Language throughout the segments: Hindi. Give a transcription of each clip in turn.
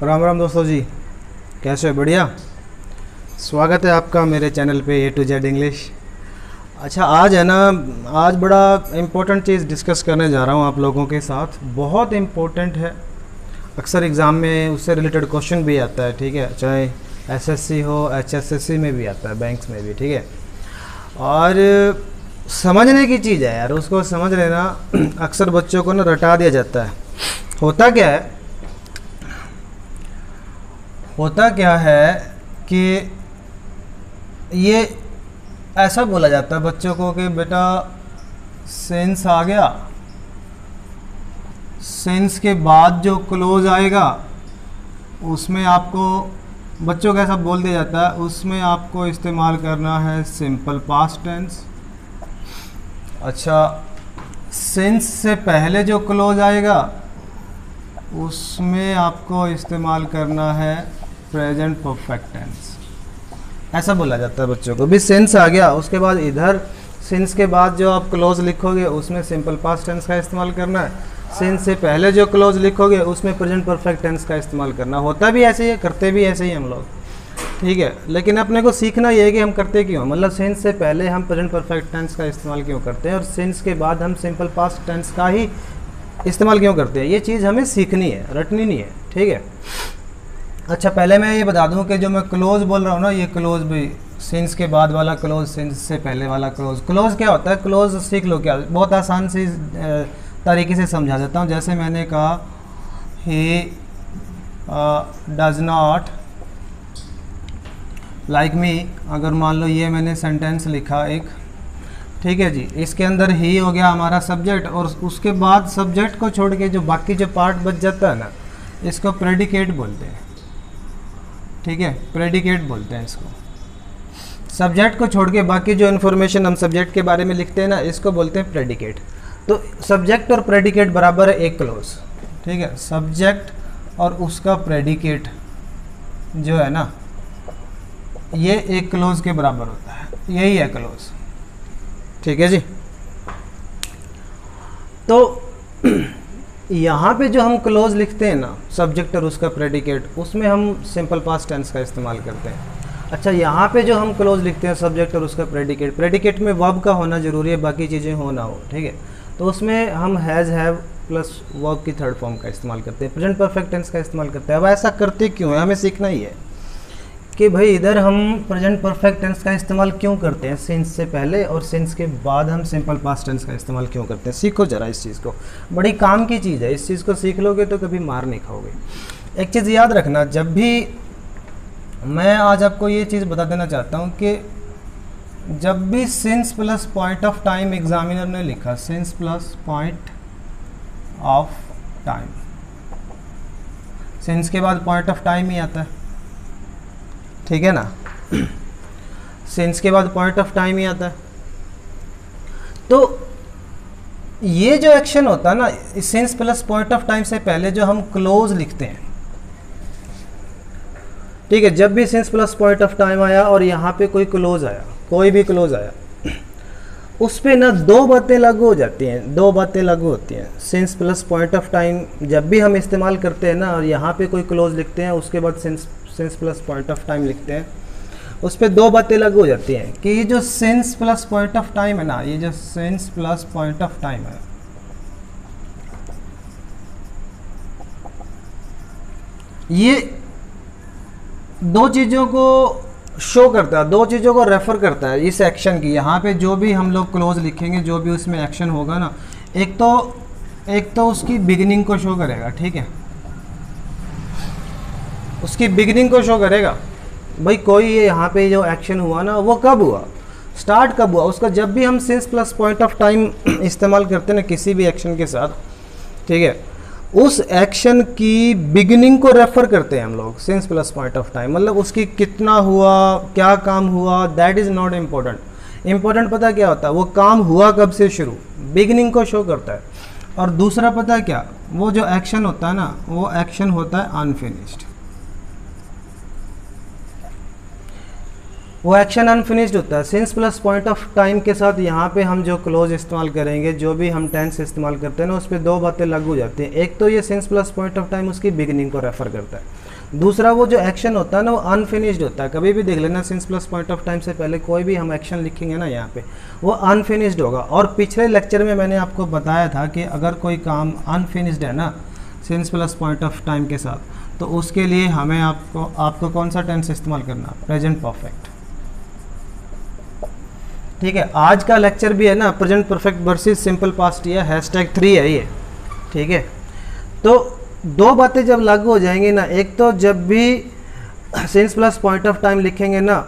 राम राम दोस्तों जी, कैसे हो? बढ़िया। स्वागत है आपका मेरे चैनल पे A to Z इंग्लिश। अच्छा, आज है ना, आज बड़ा इम्पोर्टेंट चीज़ डिस्कस करने जा रहा हूँ आप लोगों के साथ। बहुत इम्पोर्टेंट है, अक्सर एग्ज़ाम में उससे रिलेटेड क्वेश्चन भी आता है, ठीक है, चाहे SSC हो, HSSC में भी आता है, बैंक्स में भी, ठीक है। और समझने की चीज़ है यार, उसको समझ लेना। अक्सर बच्चों को ना रटा दिया जाता है। होता क्या है कि ये ऐसा बोला जाता है बच्चों को कि बेटा सेंस आ गया, सेंस के बाद जो क्लोज आएगा उसमें आपको, बच्चों को ऐसा बोल दिया जाता है, उसमें आपको इस्तेमाल करना है सिंपल पास्ट टेंस। अच्छा, सेंस से पहले जो क्लोज आएगा उसमें आपको इस्तेमाल करना है प्रेजेंट परफेक्ट टेंस। ऐसा बोला जाता है बच्चों को। भी सेंस आ गया, उसके बाद इधर सेंस के बाद जो आप क्लोज लिखोगे उसमें सिंपल पास्ट टेंस का इस्तेमाल करना है। सेंस से पहले जो क्लोज लिखोगे उसमें प्रेजेंट परफेक्ट टेंस का इस्तेमाल करना। होता भी ऐसे ही है, करते भी ऐसे ही हम लोग, ठीक है। लेकिन अपने को सीखना ये है कि हम करते क्यों, मतलब सेंस से पहले हम प्रेजेंट परफेक्ट टेंस का इस्तेमाल क्यों करते हैं और सेंस के बाद हम सिंपल पास्ट टेंस का ही इस्तेमाल क्यों करते हैं। ये चीज़ हमें सीखनी है, रटनी नहीं है, ठीक है। अच्छा, पहले मैं ये बता दूं कि जो मैं क्लोज बोल रहा हूँ ना, ये क्लोज भी सेंस के बाद वाला क्लोज, सेंस से पहले वाला क्लोज। क्लोज क्या होता है, क्लोज सीख लो क्या, बहुत आसान सी तरीके से समझा देता हूँ। जैसे मैंने कहा he does not like me, अगर मान लो ये मैंने सेंटेंस लिखा एक, ठीक है जी, इसके अंदर ही हो गया हमारा सब्जेक्ट, और उसके बाद सब्जेक्ट को छोड़ के जो बाकी जो पार्ट बच जाता है ना, इसको प्रेडिकेट बोलते हैं, ठीक है, प्रेडिकेट बोलते हैं इसको। सब्जेक्ट को छोड़ के बाकी जो इन्फॉर्मेशन हम सब्जेक्ट के बारे में लिखते हैं ना, इसको बोलते हैं प्रेडिकेट। तो सब्जेक्ट और प्रेडिकेट बराबर है एक क्लोज, ठीक है। सब्जेक्ट और उसका प्रेडिकेट जो है ना, ये एक क्लोज के बराबर होता है, यही है क्लोज, ठीक है जी। तो यहाँ पे जो हम क्लोज लिखते हैं ना, सब्जेक्ट और उसका प्रेडिकेट, उसमें हम सिंपल पास्ट टेंस का इस्तेमाल करते हैं। अच्छा, यहाँ पे जो हम क्लोज लिखते हैं सब्जेक्ट और उसका प्रेडिकेट, प्रेडिकेट में वर्ब का होना जरूरी है, बाकी चीज़ें हो ना हो, ठीक है। तो उसमें हम हैज़, हैव प्लस वर्ब की थर्ड फॉर्म का इस्तेमाल करते हैं, प्रेजेंट परफेक्ट टेंस का इस्तेमाल करते हैं। अब ऐसा करते क्यों है, हमें सीखना ही है कि भाई इधर हम प्रेजेंट परफेक्ट टेंस का इस्तेमाल क्यों करते हैं सेंस से पहले, और सेंस के बाद हम सिंपल पास्ट टेंस का इस्तेमाल क्यों करते हैं। सीखो जरा इस चीज़ को, बड़ी काम की चीज़ है। इस चीज़ को सीख लोगे तो कभी मार नहीं खाओगे। एक चीज़ याद रखना, जब भी मैं आज आपको ये चीज़ बता देना चाहता हूँ कि जब भी sense plus point of time examiner ने लिखा, sense plus point of time, sense के बाद पॉइंट ऑफ टाइम ही आता है, ठीक है ना। सेंस के बाद पॉइंट ऑफ टाइम ही आता है। तो ये जो एक्शन होता है ना, sense plus point of time से पहले जो हम क्लोज लिखते हैं, ठीक है, जब भी sense plus point of time आया और यहाँ पे कोई क्लोज आया, कोई भी क्लोज आया, उस पे ना दो बातें लागू हो जाती हैं, दो बातें लागू होती हैं। Sense plus point of time जब भी हम इस्तेमाल करते हैं ना, और यहाँ पे कोई क्लोज लिखते हैं, उसके बाद sense plus point of time लिखते हैं, उस पर दो बातें लागू हो जाती हैं कि ये जो sense plus point of time है ना, ये जो sense plus point of time है, ये दो चीज़ों को शो करता है, दो चीज़ों को रेफर करता है इस एक्शन की। यहाँ पे जो भी हम लोग क्लोज लिखेंगे, जो भी उसमें एक्शन होगा ना, एक तो उसकी बिगिनिंग को शो करेगा, ठीक है, उसकी बिगिनिंग को शो करेगा। भाई कोई ये यहाँ पे जो एक्शन हुआ ना, वो कब हुआ, स्टार्ट कब हुआ उसका। जब भी हम sense plus point of time इस्तेमाल करते हैं ना किसी भी एक्शन के साथ, ठीक है, उस एक्शन की बिगिनिंग को रेफर करते हैं हम लोग, sense plus point of time. मतलब उसकी कितना हुआ, क्या काम हुआ, that is not important. Important पता क्या होता है, वो काम हुआ कब से शुरू, बिगिनिंग को शो करता है। और दूसरा पता क्या, वो जो एक्शन होता है ना, वो एक्शन होता है अनफिनिश्ड। वो एक्शन अनफिनिश्ड होता है। Since plus point of time के साथ यहाँ पे हम जो क्लोज इस्तेमाल करेंगे, जो भी हम टेंस इस्तेमाल करते हैं ना, उस पर दो बातें लागू हो जाती हैं। एक तो ये since plus point of time उसकी बिगिनिंग को रेफर करता है, दूसरा वो जो एक्शन होता है ना वो अनफिनिश्ड होता है। कभी भी देख लेना since plus point of time से पहले कोई भी हम एक्शन लिखेंगे ना यहाँ पे वो अनफिनिश्ड होगा। और पिछले लेक्चर में मैंने आपको बताया था कि अगर कोई काम अनफिनिश्ड है ना since plus point of time के साथ तो उसके लिए हमें आपको कौन सा टेंस इस्तेमाल करना, प्रेजेंट परफेक्ट। ठीक है, आज का लेक्चर भी है ना present perfect versus simple past या #3 है ये। ठीक है, तो दो बातें जब लागू हो जाएंगी ना, एक तो जब भी since plus point of time लिखेंगे ना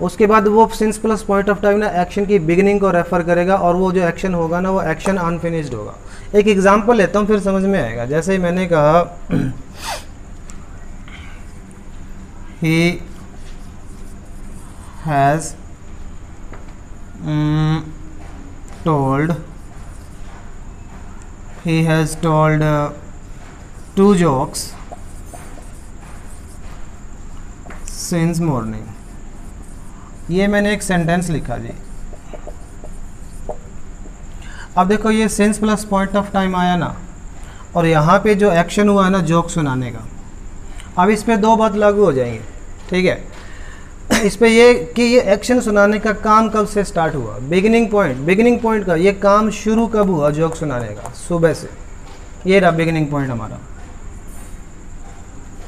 उसके बाद वो since plus point of time ना एक्शन की बिगिनिंग को रेफर करेगा और वो जो एक्शन होगा ना वो एक्शन अनफिनिश्ड होगा। एक एग्जांपल लेता हूँ फिर समझ में आएगा। जैसे ही मैंने कहा he has told 2 jokes since morning। ये मैंने एक सेंटेंस लिखा जी। अब देखो ये since plus point of time आया ना और यहाँ पे जो एक्शन हुआ है ना जोक सुनाने का, अब इस पे दो बात लागू हो जाएंगे। ठीक है, इस पे ये कि ये एक्शन सुनाने का काम कब से स्टार्ट हुआ, बिगिनिंग पॉइंट का ये काम शुरू कब हुआ जोक सुनाने का, सुबह से। ये रहा बिगिनिंग पॉइंट हमारा।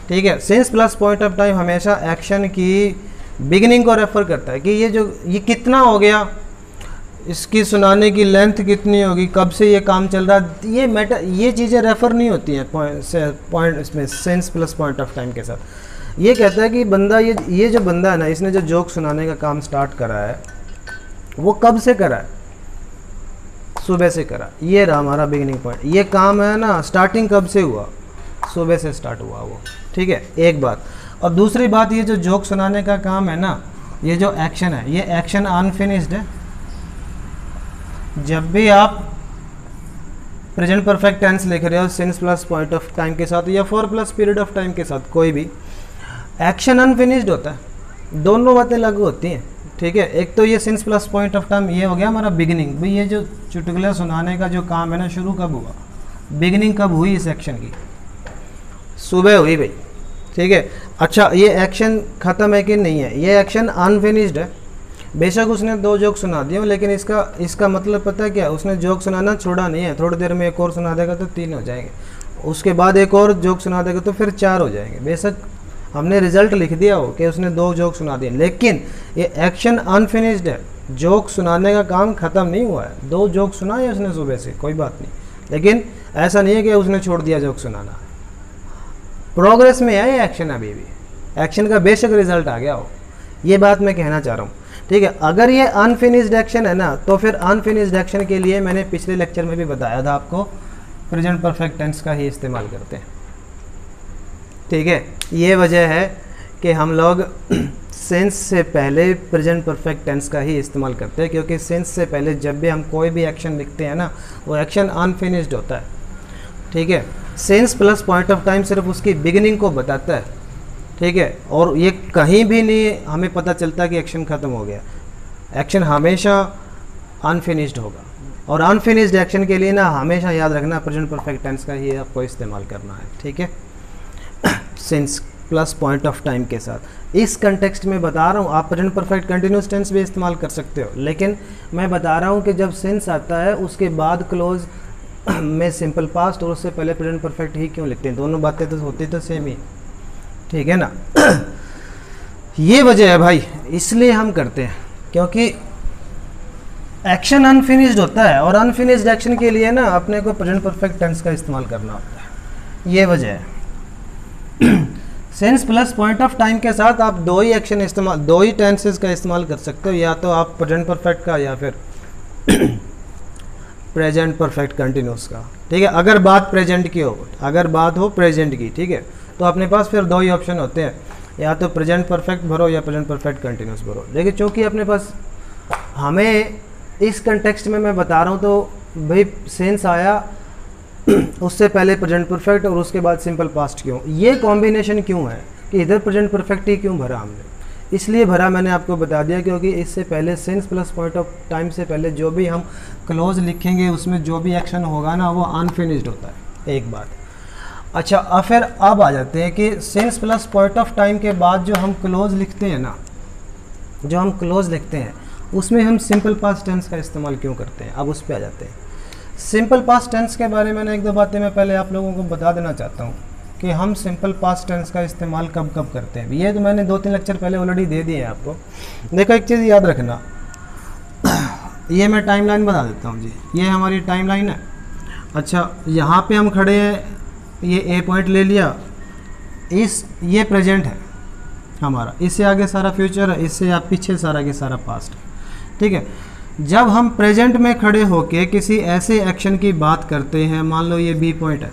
ठीक है, since plus point of time हमेशा एक्शन की बिगिनिंग को रेफर करता है कि ये कितना हो गया, इसकी सुनाने की लेंथ कितनी होगी, कब से ये काम चल रहा है, ये चीज़ें रेफर नहीं होती हैं पॉइंट इसमें since plus point of time के साथ। ये कहता है कि बंदा ये जो बंदा है ना इसने जो जोक सुनाने का काम स्टार्ट करा है वो कब से करा है, सुबह से करा। ये रहा हमारा बिगिनिंग पॉइंट। ये काम है ना स्टार्टिंग कब से हुआ, सुबह से स्टार्ट हुआ वो। ठीक है, एक बात। और दूसरी बात, ये जो जोक सुनाने का काम है ना, ये जो एक्शन है ये एक्शन अनफिनिश्ड है। जब भी आप प्रेजेंट परफेक्ट टेंस लिख रहे हो since plus point of time के साथ या for plus period of time के साथ, कोई भी एक्शन अनफिनिश्ड होता है। दोनों बातें लागू होती हैं। ठीक है, एक तो ये since plus point of time ये हो गया हमारा बिगिनिंग, भाई ये जो चुटकुला सुनाने का जो काम है ना शुरू कब हुआ, बिगिनिंग कब हुई इस एक्शन की, सुबह हुई भाई। ठीक है, अच्छा ये एक्शन ख़त्म है कि नहीं है, ये एक्शन अनफिनिश्ड है। बेशक उसने 2 जोक सुना दिए लेकिन इसका मतलब पता है क्या, उसने जोक सुनाना छोड़ा नहीं है। थोड़ी देर में एक और सुना देगा तो 3 हो जाएंगे, उसके बाद एक और जोक सुना देगा तो फिर 4 हो जाएंगे। बेशक हमने रिजल्ट लिख दिया हो कि उसने 2 जोक सुना दिए लेकिन ये एक्शन अनफिनिश्ड है। जोक सुनाने का काम ख़त्म नहीं हुआ है। 2 जोक सुनाए उसने सुबह से, कोई बात नहीं, लेकिन ऐसा नहीं है कि उसने छोड़ दिया जोक सुनाना। प्रोग्रेस में है ये एक्शन, अभी भी एक्शन का बेशक रिजल्ट आ गया हो, ये बात मैं कहना चाह रहा हूँ। ठीक है, अगर ये अनफिनिश्ड एक्शन है ना तो फिर अनफिनिश्ड एक्शन के लिए मैंने पिछले लेक्चर में भी बताया था आपको प्रेजेंट परफेक्ट टेंस का ही इस्तेमाल करते हैं। ठीक है, ये वजह है कि हम लोग सेंस से पहले प्रेजेंट परफेक्ट टेंस का ही इस्तेमाल करते हैं, क्योंकि सेंस से पहले जब भी हम कोई भी एक्शन लिखते हैं ना वो एक्शन अनफिनिश्ड होता है। ठीक है, sense plus point of time सिर्फ उसकी बिगिनिंग को बताता है। ठीक है, और ये कहीं भी नहीं हमें पता चलता कि एक्शन ख़त्म हो गया। एक्शन हमेशा अनफिनिश्ड होगा और अनफिनिश्ड एक्शन के लिए ना हमेशा याद रखना प्रेजेंट परफेक्ट टेंस का ही आपको इस्तेमाल करना है। ठीक है, since plus point of time के साथ। इस कंटेक्स्ट में बता रहा हूँ, आप प्रेजेंट परफेक्ट कंटिन्यूस टेंस भी इस्तेमाल कर सकते हो, लेकिन मैं बता रहा हूँ कि जब सिंस आता है उसके बाद क्लोज में सिंपल पास्ट और उससे पहले प्रेजेंट परफेक्ट ही क्यों लिखते हैं, दोनों बातें तो होती तो सेम ही। ठीक है ना ये वजह है भाई, इसलिए हम करते हैं क्योंकि एक्शन अनफिनिश्ड होता है और अनफिनिश्ड एक्शन के लिए ना अपने को प्रेजेंट परफेक्ट टेंस का इस्तेमाल करना होता है, ये वजह है। Since plus point of time के साथ आप 2 ही एक्शन इस्तेमाल, 2 ही टेंसेस का इस्तेमाल कर सकते हो, या तो आप प्रेजेंट परफेक्ट का या फिर प्रेजेंट परफेक्ट कंटिन्यूस का। ठीक है, अगर बात प्रेजेंट की हो, अगर बात हो प्रेजेंट की, ठीक है, तो अपने पास फिर 2 ही ऑप्शन होते हैं, या तो प्रेजेंट परफेक्ट भरो या प्रेजेंट परफेक्ट कंटिन्यूस भरो। लेकिन चूँकि अपने पास हमें इस कंटेक्स्ट में मैं बता रहा हूँ तो भाई सेंस आया उससे पहले प्रेजेंट परफेक्ट और उसके बाद सिंपल पास्ट क्यों, ये कॉम्बिनेशन क्यों है कि इधर प्रेजेंट परफेक्ट ही क्यों भरा हमने, इसलिए भरा मैंने आपको बता दिया क्योंकि इससे पहले since plus point of time से पहले जो भी हम क्लोज लिखेंगे उसमें जो भी एक्शन होगा ना वो अनफिनिश्ड होता है। एक बात। अच्छा, अब फिर अब आ जाते हैं कि since plus point of time के बाद जो हम क्लोज लिखते हैं ना, जो हम क्लोज लिखते हैं उसमें हम सिंपल पास्ट टेंस का इस्तेमाल क्यों करते हैं, अब उस पर आ जाते हैं। सिंपल पास्ट टेंस के बारे में एक दो बातें मैं पहले आप लोगों को बता देना चाहता हूँ कि हम सिंपल पास्ट टेंस का इस्तेमाल कब कब करते हैं। ये तो मैंने 2-3 लेक्चर पहले ऑलरेडी दे दिए हैं आपको। देखो एक चीज़ याद रखना, ये मैं टाइमलाइन बता देता हूँ जी, ये हमारी टाइमलाइन है। अच्छा, यहाँ पे हम खड़े हैं, ये ए पॉइंट ले लिया, ये प्रेजेंट है हमारा, इससे आगे सारा फ्यूचर है, इससे आप पीछे सारा के सारा पास्ट है, ठीक है। जब हम प्रेजेंट में खड़े होके किसी ऐसे एक्शन की बात करते हैं, मान लो ये बी पॉइंट है,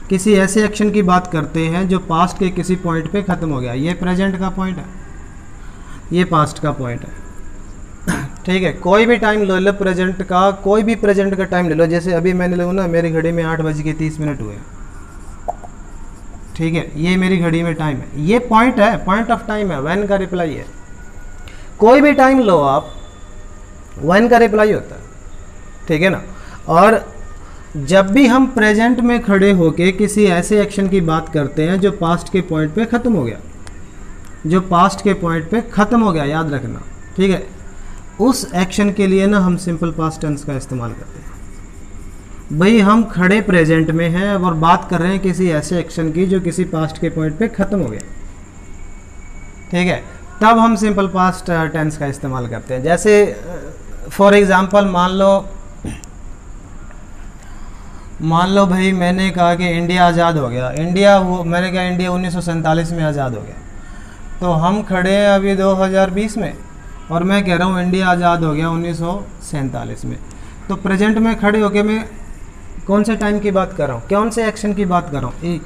किसी ऐसे एक्शन की बात करते हैं जो पास्ट के किसी पॉइंट पे ख़त्म हो गया, ये प्रेजेंट का पॉइंट है, ये पास्ट का पॉइंट है, ठीक है। कोई भी टाइम ले लो प्रेजेंट का, कोई भी प्रेजेंट का टाइम ले लो, जैसे अभी मैंने लो ना, मेरी घड़ी में 8:30 हुए, ठीक है, ये मेरी घड़ी में टाइम है, ये पॉइंट है, पॉइंट ऑफ टाइम है, व्हेन का रिप्लाई है। कोई भी टाइम लो आप, व्हेन का रिप्लाई होता है, ठीक है ना। और जब भी हम प्रेजेंट में खड़े होके किसी ऐसे एक्शन की बात करते हैं जो पास्ट के पॉइंट पे ख़त्म हो गया, जो पास्ट के पॉइंट पे ख़त्म हो गया, याद रखना, ठीक है, उस एक्शन के लिए ना हम सिंपल पास्ट टेंस का इस्तेमाल करते हैं। भाई हम खड़े प्रेजेंट में हैं और बात कर रहे हैं किसी ऐसे एक्शन की जो किसी पास्ट के पॉइंट पे ख़त्म हो गया, ठीक है, तब हम सिंपल पास्ट टेंस का इस्तेमाल करते हैं। जैसे फॉर एग्ज़ाम्पल मान लो भाई मैंने कहा कि इंडिया आज़ाद हो गया, मैंने कहा इंडिया 1947 में आज़ाद हो गया, तो हम खड़े हैं अभी 2020 में और मैं कह रहा हूँ इंडिया आज़ाद हो गया 1947 में, तो प्रेजेंट में खड़े होके मैं कौन से टाइम की बात कर रहा हूँ, कौन से एक्शन की बात कर रहा हूँ,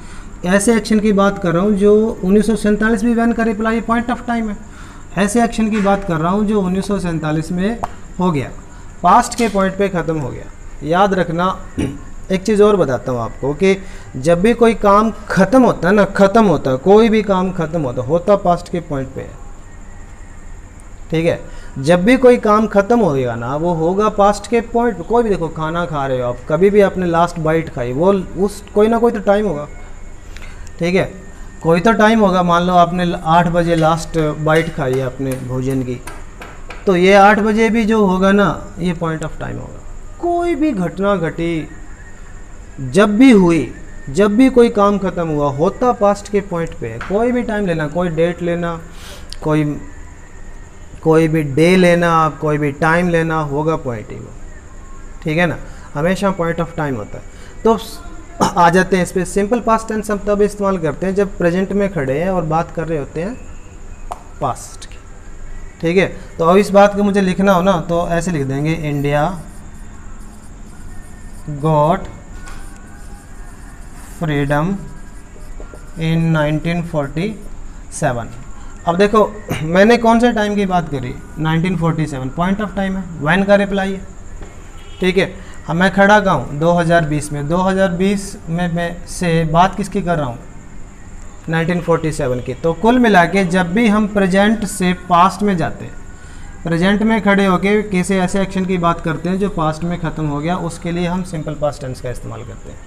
ऐसे एक्शन की बात कर रहा हूँ जो 1947 भी व्हेन का रिप्लाई पॉइंट ऑफ टाइम है, ऐसे एक्शन की बात कर रहा हूँ जो 1947 में हो गया, पास्ट के पॉइंट पे ख़त्म हो गया। याद रखना, एक चीज़ और बताता हूँ आपको कि जब भी कोई काम ख़त्म होता है ना, ख़त्म होता है, कोई भी काम ख़त्म होता पास्ट के पॉइंट पे है, ठीक है। जब भी कोई काम ख़त्म होगा ना, वो होगा पास्ट के पॉइंट पे। कोई भी देखो, खाना खा रहे हो आप, कभी भी आपने लास्ट बाइट खाई, वो उस कोई ना कोई तो टाइम होगा, ठीक है, कोई तो टाइम होगा। मान लो आपने 8 बजे लास्ट बाइट खाई है अपने भोजन की, तो ये 8 बजे भी जो होगा ना, ये पॉइंट ऑफ टाइम होगा। कोई भी घटना घटी, जब भी हुई, जब भी कोई काम ख़त्म हुआ, होता पास्ट के पॉइंट पे है। कोई भी टाइम लेना, कोई डेट लेना, कोई भी डे लेना, कोई भी टाइम लेना, होगा पॉइंट ही वो, ठीक है ना, हमेशा पॉइंट ऑफ टाइम होता है। तो आ जाते हैं इस पर। सिंपल पास्ट टेंस हम तब इस्तेमाल करते हैं जब प्रेजेंट में खड़े हैं और बात कर रहे होते हैं पास्ट की, ठीक है। तो अब इस बात को मुझे लिखना हो ना, तो ऐसे लिख देंगे, इंडिया गॉट फ्रीडम इन 1947। अब देखो मैंने कौन से टाइम की बात करी, 1947 पॉइंट ऑफ टाइम है, व्हेन का रिप्लाई है, ठीक है। मैं खड़ा कहाँ हूँ, 2020 में, 2020 में मैं से बात किसकी कर रहा हूँ, 1947 की। तो कुल मिला के जब भी हम प्रेजेंट से पास्ट में जाते हैं, प्रेजेंट में खड़े होके किसी ऐसे एक्शन की बात करते हैं जो पास्ट में ख़त्म हो गया, उसके लिए हम सिंपल पास्ट टेंस का इस्तेमाल करते हैं,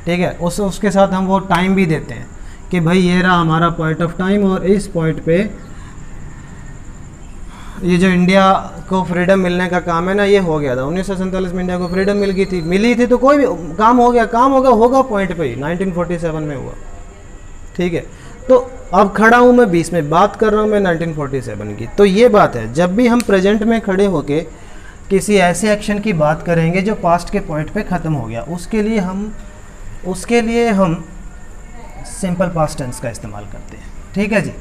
ठीक है। उसके साथ हम वो टाइम भी देते हैं कि भाई ये रहा हमारा पॉइंट ऑफ टाइम, और इस पॉइंट पे ये जो इंडिया को फ्रीडम मिलने का काम है ना, ये हो गया था 1947 में, इंडिया को फ्रीडम मिली थी, तो कोई भी काम हो गया, होगा पॉइंट पे ही, 1947 में हुआ, ठीक है। तो अब खड़ा हूँ मैं 20 में, बात कर रहा हूँ मैं 1947 की। तो ये बात है, जब भी हम प्रेजेंट में खड़े होके किसी ऐसे एक्शन की बात करेंगे जो पास्ट के पॉइंट पे ख़त्म हो गया, उसके लिए हम सिंपल पास्ट टेंस का इस्तेमाल करते हैं, ठीक है जी।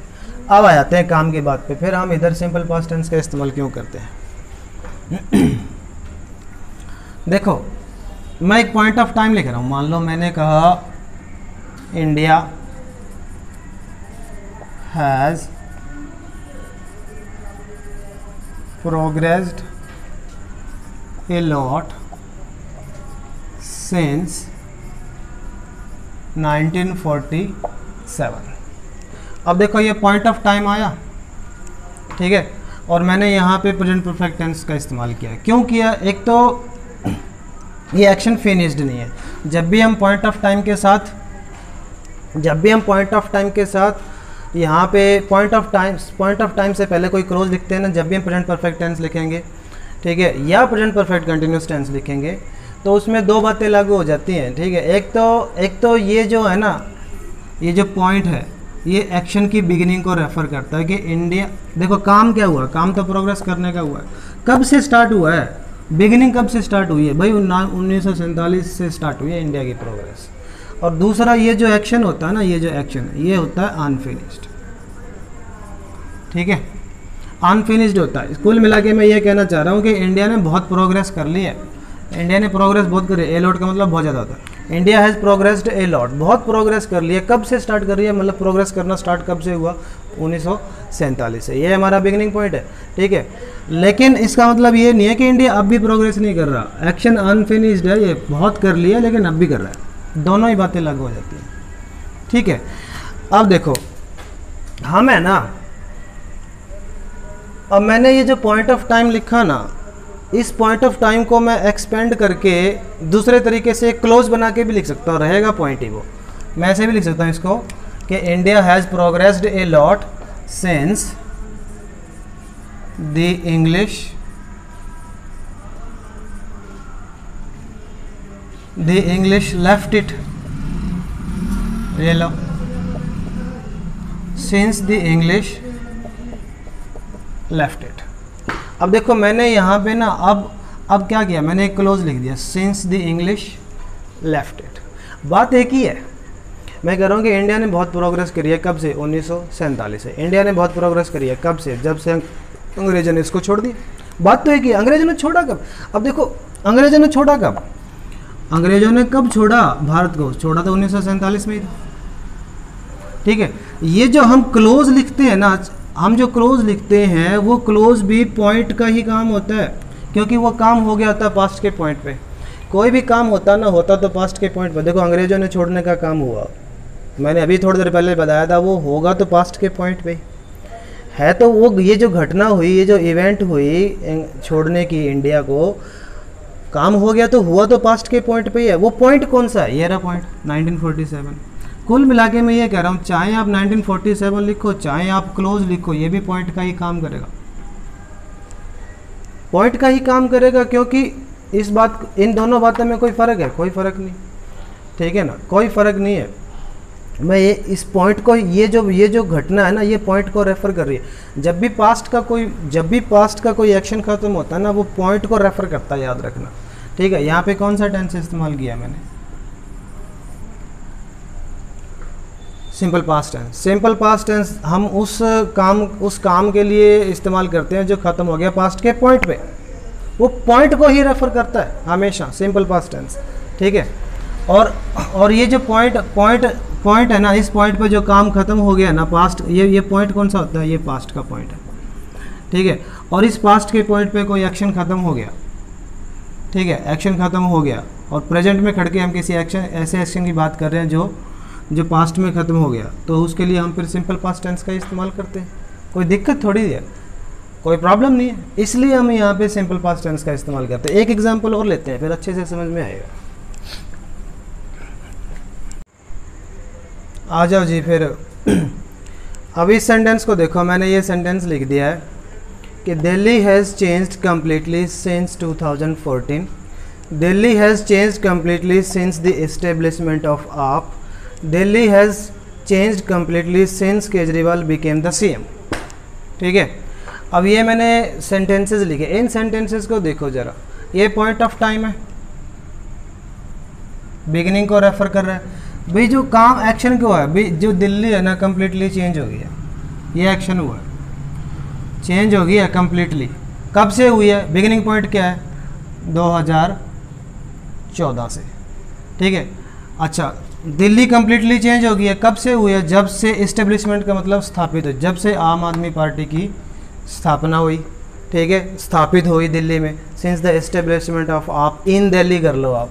अब आ जाते हैं काम की बात पे, फिर हम इधर सिंपल पास्ट टेंस का इस्तेमाल क्यों करते हैं। देखो मैं एक पॉइंट ऑफ टाइम लिख रहा हूँ, मान लो मैंने कहा India has progressed a lot since 1947। अब देखो ये पॉइंट ऑफ टाइम आया, ठीक है, और मैंने यहाँ पे प्रेजेंट परफेक्ट टेंस का इस्तेमाल किया। क्यों किया, एक तो ये एक्शन फिनिश्ड नहीं है। जब भी हम पॉइंट ऑफ टाइम के साथ जब भी हम पॉइंट ऑफ टाइम के साथ यहाँ पे पॉइंट ऑफ टाइम से पहले कोई क्लोज लिखते हैं ना, जब भी हम प्रेजेंट परफेक्ट टेंस लिखेंगे, ठीक है, या प्रेजेंट परफेक्ट कंटिन्यूस टेंस लिखेंगे, तो उसमें दो बातें लागू हो जाती हैं, ठीक है। एक तो ये जो है ना, ये जो पॉइंट है ये एक्शन की बिगिनिंग को रेफर करता है कि इंडिया, देखो काम क्या हुआ, काम तो प्रोग्रेस करने का हुआ है, कब से स्टार्ट हुआ है, बिगिनिंग कब से स्टार्ट हुई है भाई, 1947 से स्टार्ट हुई है इंडिया की प्रोग्रेस। और दूसरा ये जो एक्शन होता है ना, ये जो एक्शन है ये होता है अनफिनिश्ड, ठीक है, अनफिनिश्ड होता है। कुल मिला के मैं ये कहना चाह रहा हूँ कि इंडिया ने बहुत प्रोग्रेस कर ली है, इंडिया ने प्रोग्रेस बहुत करी है, ए लॉट का मतलब बहुत ज़्यादा होता है, India has progressed a lot, बहुत प्रोग्रेस कर लिया। कब से स्टार्ट कर रही है, मतलब प्रोग्रेस करना स्टार्ट कब से हुआ, 1947 से, ये हमारा बिगिनिंग पॉइंट है, ठीक है। लेकिन इसका मतलब ये नहीं है कि इंडिया अब भी प्रोग्रेस नहीं कर रहा, एक्शन अनफिनिश्ड है, ये बहुत कर लिया लेकिन अब भी कर रहा है, दोनों ही बातें लागू हो जाती हैं, ठीक है। अब देखो हम है ना, अब मैंने ये जो पॉइंट ऑफ टाइम लिखा ना, इस पॉइंट ऑफ टाइम को मैं एक्सपेंड करके दूसरे तरीके से क्लोज बना के भी लिख सकता हूँ, रहेगा पॉइंट ही वो, मैं ऐसे भी लिख सकता हूँ इसको कि India has progressed a lot since the English left it, ये लो, since the English left it. अब देखो मैंने यहाँ पे ना अब क्या किया, मैंने एक क्लोज लिख दिया, since the English left it. बात एक ही है, मैं कह रहा हूँ कि इंडिया ने बहुत प्रोग्रेस करी है, कब से, 1947 से। इंडिया ने बहुत प्रोग्रेस करी है कब से, जब से अंग्रेजों ने इसको छोड़ दिया। बात तो एक ही है, अंग्रेजों ने छोड़ा कब। अब देखो अंग्रेजों ने छोड़ा कब, अंग्रेजों ने कब छोड़ा भारत को, छोड़ा तो 1947 में ही था, ठीक है। ये जो हम क्लोज लिखते हैं ना, हम जो क्लोज लिखते हैं वो क्लोज भी पॉइंट का ही काम होता है, क्योंकि वो काम हो गया होता है पास्ट के पॉइंट पे। कोई भी काम होता ना होता तो पास्ट के पॉइंट पे। देखो अंग्रेजों ने छोड़ने का काम हुआ, मैंने अभी थोड़ी देर पहले बताया था, वो होगा तो पास्ट के पॉइंट पे है। तो वो ये जो घटना हुई, ये जो इवेंट हुई छोड़ने की इंडिया को, काम हो गया तो हुआ तो पास्ट के पॉइंट पे ही है। वो पॉइंट कौन सा है, ये रहा पॉइंट 1947। कुल मिला के मैं ये कह रहा हूँ, चाहे आप 1947 लिखो चाहे आप क्लोज लिखो, ये भी पॉइंट का ही काम करेगा, पॉइंट का ही काम करेगा, क्योंकि इस बात, इन दोनों बातों में कोई फ़र्क है, कोई फ़र्क नहीं, ठीक है ना, कोई फ़र्क नहीं है। मैं ये इस पॉइंट को, ये जो घटना है ना, ये पॉइंट को रेफ़र कर रही है। जब भी पास्ट का कोई एक्शन ख़त्म होता है ना, वो पॉइंट को रेफ़र करता है, याद रखना, ठीक है। यहाँ पे कौन सा टेंस इस्तेमाल किया मैंने, simple past tense. Simple past tense हम उस काम के लिए इस्तेमाल करते हैं जो ख़त्म हो गया पास्ट के पॉइंट पे, वो पॉइंट को ही रेफ़र करता है हमेशा, सिंपल पास्ट टेंस, ठीक है। और ये जो पॉइंट है ना, इस पॉइंट पे जो काम ख़त्म हो गया ना पास्ट, ये पॉइंट कौन सा होता है, ये पास्ट का पॉइंट है, ठीक है। और इस पास्ट के पॉइंट पे कोई एक्शन ख़त्म हो गया, ठीक है, एक्शन ख़त्म हो गया, और प्रेजेंट में खड़ के हम किसी ऐसे एक्शन की बात कर रहे हैं जो पास्ट में ख़त्म हो गया, तो उसके लिए हम फिर सिंपल पास्ट टेंस का इस्तेमाल करते हैं। कोई दिक्कत थोड़ी है, कोई प्रॉब्लम नहीं है, इसलिए हम यहाँ पे सिंपल पास्ट टेंस का इस्तेमाल करते हैं। एक एग्जांपल और लेते हैं, फिर अच्छे से समझ में आएगा। आ जाओ जी फिर। अब इस सेंटेंस को देखो, मैंने ये सेंटेंस लिख दिया है कि Delhi has changed completely since 2014। Delhi has changed completely since the establishment of AAP. Delhi has changed completely since Kejriwal became the CM, ठीक है। अब ये मैंने सेंटेंसेस लिखे, इन सेंटेंसेस को देखो ज़रा, ये पॉइंट ऑफ टाइम है, बिगिनिंग को रेफर कर रहा है भाई। जो काम एक्शन क्यों है भाई, जो दिल्ली है ना कम्प्लीटली चेंज हो गया, ये एक्शन हुआ है, चेंज हो गई है कम्प्लीटली। कब से हुई है, बिगिनिंग पॉइंट क्या है, 2014 से, ठीक है। अच्छा, दिल्ली कम्प्लीटली चेंज हो गई है, कब से हुई है, जब से इस्टेब्लिशमेंट का मतलब स्थापित हो, जब से आम आदमी पार्टी की स्थापना हुई, ठीक है, स्थापित हुई दिल्ली में। सिंस द एस्टेब्लिशमेंट ऑफ आप इन दिल्ली कर लो आप,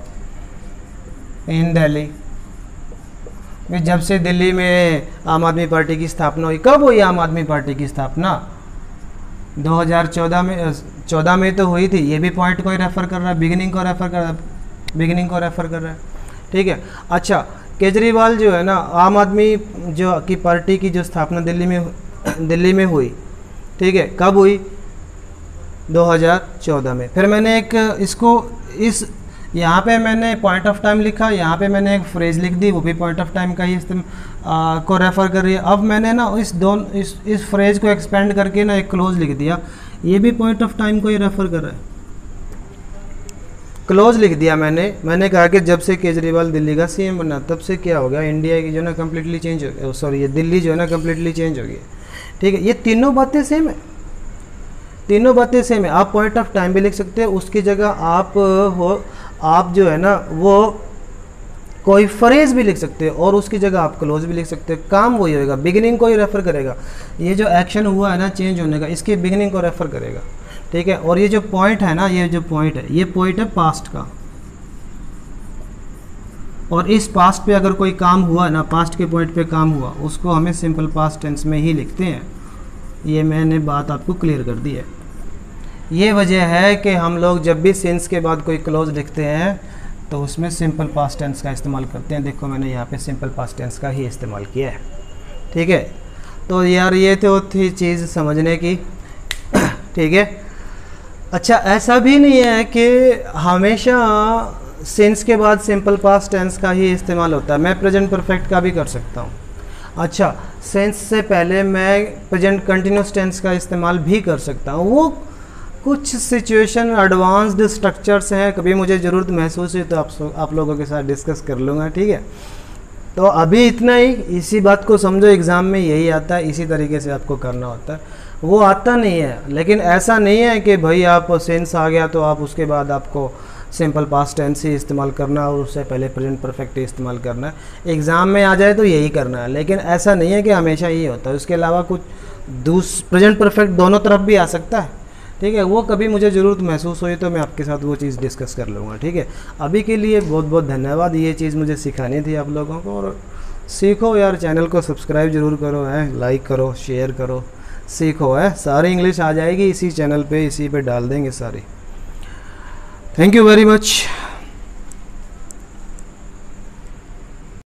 इन दिल्ली, जब से दिल्ली में आम आदमी पार्टी की स्थापना हुई। कब हुई आम आदमी पार्टी की स्थापना, 2014 में तो हुई थी। ये भी पॉइंट को ही रेफर कर रहा है, बिगिनिंग को रेफर कर रहा है, ठीक है। अच्छा, केजरीवाल जो है ना, आम आदमी जो की पार्टी की जो स्थापना दिल्ली में हुई, ठीक है, कब हुई? 2014 में। फिर मैंने एक यहाँ पे मैंने पॉइंट ऑफ टाइम लिखा, यहाँ पे मैंने एक फ्रेज लिख दी, वो भी पॉइंट ऑफ टाइम का ही को रेफ़र कर रही है। अब मैंने ना इस फ्रेज को एक्सपेंड करके ना एक क्लोज लिख दिया, ये भी पॉइंट ऑफ टाइम को ही रेफ़र कर रहा है। क्लोज लिख दिया मैंने कहा कि जब से केजरीवाल दिल्ली का सीएम बना तब से क्या हो गया, इंडिया की जो है ना कम्प्लीटली चेंज हो गया, सॉरी ये दिल्ली जो है ना कम्प्लीटली चेंज हो गई, ठीक है। ये तीनों बातें सेम है, तीनों बातें सेम है। आप पॉइंट ऑफ टाइम भी लिख सकते हैं, उसकी जगह आप जो है ना वो कोई फ्रेज भी लिख सकते हो और उसकी जगह आप क्लोज भी लिख सकते हो, काम वही होएगा, बिगिनिंग को ही रेफ़र करेगा। ये जो एक्शन हुआ है ना चेंज होने का, इसकी बिगिनिंग को रेफ़र करेगा, ठीक है। और ये जो पॉइंट है ना, ये जो पॉइंट है, ये पॉइंट है पास्ट का, और इस पास्ट पे अगर कोई काम हुआ है ना, पास्ट के पॉइंट पे काम हुआ, उसको हमें सिंपल पास्ट टेंस में ही लिखते हैं। ये मैंने बात आपको क्लियर कर दी है। ये वजह है कि हम लोग जब भी सिंस के बाद कोई क्लोज लिखते हैं तो उसमें सिंपल पास्ट टेंस का इस्तेमाल करते हैं। देखो मैंने यहाँ पे सिंपल पास्ट टेंस का ही इस्तेमाल किया है, ठीक है। तो यार ये तो थी चीज़ समझने की, ठीक है। अच्छा, ऐसा भी नहीं है कि हमेशा सिंस के बाद सिंपल पास्ट टेंस का ही इस्तेमाल होता है, मैं प्रेजेंट परफेक्ट का भी कर सकता हूँ। अच्छा, सिंस से पहले मैं प्रेजेंट कंटिन्यूस टेंस का इस्तेमाल भी कर सकता हूँ। वो कुछ सिचुएशन एडवांस्ड स्ट्रक्चर्स हैं, कभी मुझे ज़रूरत महसूस हुई तो आप लोगों के साथ डिस्कस कर लूँगा, ठीक है। तो अभी इतना ही, इसी बात को समझो, एग्ज़ाम में यही आता है, इसी तरीके से आपको करना होता है। वो आता नहीं है, लेकिन ऐसा नहीं है कि भाई आप सेंस आ गया तो आप उसके बाद आपको सिंपल पास्ट टेंस ही इस्तेमाल करना और उससे पहले प्रेजेंट परफेक्ट ही इस्तेमाल करना है। एग्ज़ाम में आ जाए तो यही करना है, लेकिन ऐसा नहीं है कि हमेशा यही होता है। उसके अलावा कुछ प्रेजेंट परफेक्ट दोनों तरफ भी आ सकता है, ठीक है। वो कभी मुझे ज़रूरत महसूस हुई तो मैं आपके साथ वो चीज़ डिस्कस कर लूँगा, ठीक है। अभी के लिए बहुत बहुत धन्यवाद, ये चीज़ मुझे सिखानी थी आप लोगों को। और सीखो यार, चैनल को सब्सक्राइब ज़रूर करो, है, लाइक करो, शेयर करो, सीखो, है। सारी इंग्लिश आ जाएगी इसी चैनल पे, इसी पे डाल देंगे सारी। Thank you very much.